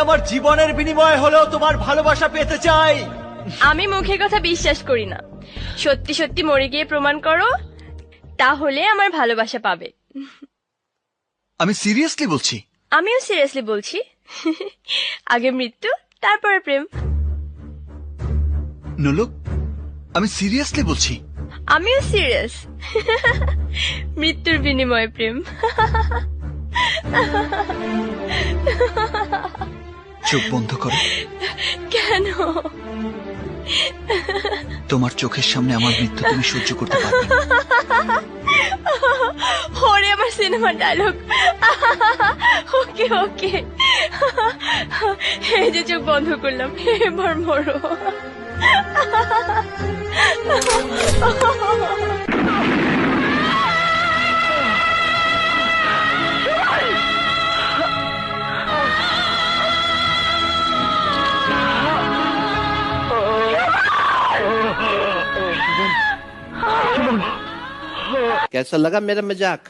আমার জীবনের বিনিময়ে হলেও তোমার ভালোবাসা পেতে চাই। আমি মুখের কথা বিশ্বাস করি না, সত্যি সত্যি মরে গিয়ে প্রমাণ করো, তাহলে আমার ভালোবাসা পাবে। আমি সিরিয়াসলি বলছি। আমিও সিরিয়াসলি বলছি। আগে মৃত্যু, তারপরে প্রেম। নুলুক, আমি সিরিয়াসলি বলছি। আমিও সিরিয়াস। মৃত্যুর বিনিময়ে প্রেম। চোখ বন্ধ করো। কেন? তোমার চোখের সামনে আমার মৃত্যু তুমি সহ্য করতে পারবে না। ওরে আমার সিনেমার ডায়লগ। ওকে ওকে, এই যে চোখ বন্ধ করলাম, এবার মরো। कैसा लगा मेरा मजाक?